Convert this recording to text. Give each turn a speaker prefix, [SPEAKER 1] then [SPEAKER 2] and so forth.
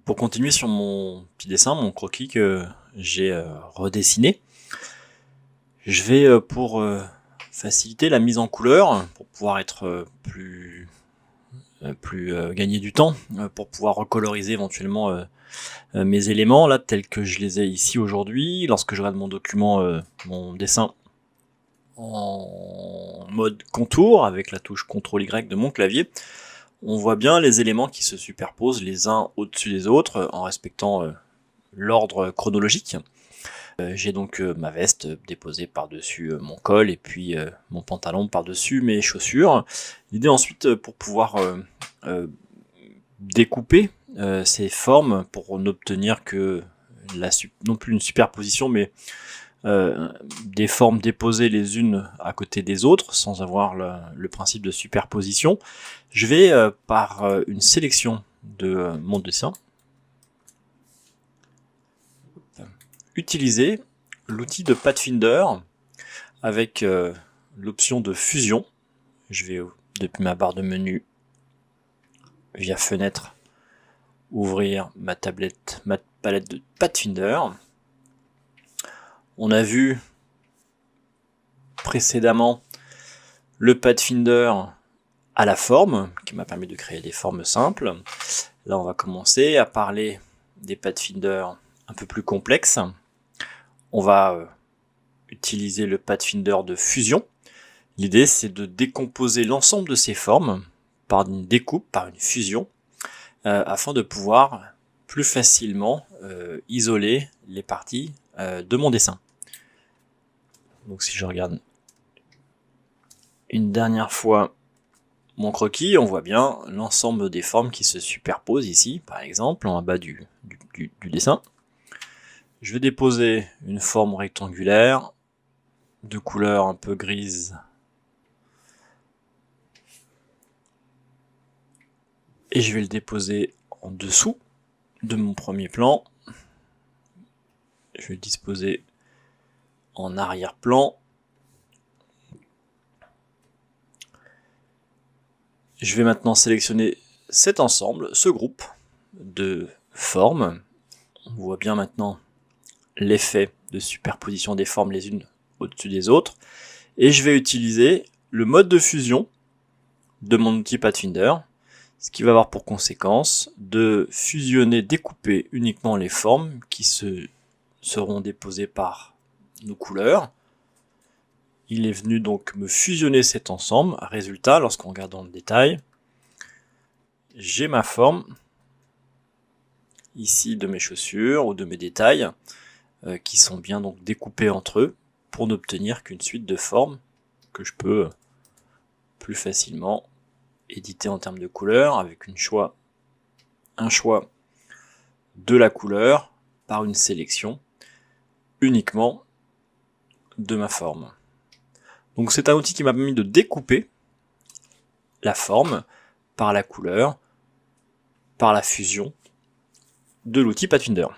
[SPEAKER 1] Pour continuer sur mon petit dessin, mon croquis que j'ai redessiné, je vais pour faciliter la mise en couleur, pour pouvoir être plus gagner du temps, pour pouvoir recoloriser éventuellement mes éléments là tels que je les ai ici aujourd'hui. Lorsque je regarde mon document, mon dessin en mode contour avec la touche CTRL Y de mon clavier, on voit bien les éléments qui se superposent les uns au-dessus des autres en respectant l'ordre chronologique. J'ai donc ma veste déposée par-dessus mon col et puis mon pantalon par-dessus mes chaussures. L'idée ensuite pour pouvoir découper ces formes pour n'obtenir que non plus une superposition mais des formes déposées les unes à côté des autres sans avoir le principe de superposition. Je vais par une sélection de mon dessin utiliser l'outil de Pathfinder avec l'option de fusion. Je vais depuis ma barre de menu via fenêtre ouvrir ma palette de Pathfinder. On a vu précédemment le Pathfinder à la forme, qui m'a permis de créer des formes simples. Là, on va commencer à parler des Pathfinder un peu plus complexes. On va utiliser le Pathfinder de fusion. L'idée, c'est de décomposer l'ensemble de ces formes par une découpe, par une fusion, afin de pouvoir plus facilement isoler les parties de mon dessin. Donc si je regarde une dernière fois mon croquis, on voit bien l'ensemble des formes qui se superposent ici, par exemple, en bas du dessin. Je vais déposer une forme rectangulaire de couleur un peu grise et je vais le déposer en dessous de mon premier plan. Je vais le disposer en arrière-plan. Je vais maintenant sélectionner cet ensemble, ce groupe de formes. On voit bien maintenant l'effet de superposition des formes les unes au-dessus des autres. Et je vais utiliser le mode de fusion de mon outil Pathfinder, ce qui va avoir pour conséquence de fusionner, découper uniquement les formes qui seront déposées par nos couleurs. Il est venu donc me fusionner cet ensemble. Résultat, lorsqu'on regarde dans le détail, j'ai ma forme ici de mes chaussures ou de mes détails qui sont bien donc découpés entre eux pour n'obtenir qu'une suite de formes que je peux plus facilement éditer en termes de couleurs avec un choix de la couleur par une sélection uniquement de ma forme. Donc c'est un outil qui m'a permis de découper la forme par la couleur, par la fusion de l'outil Pathfinder.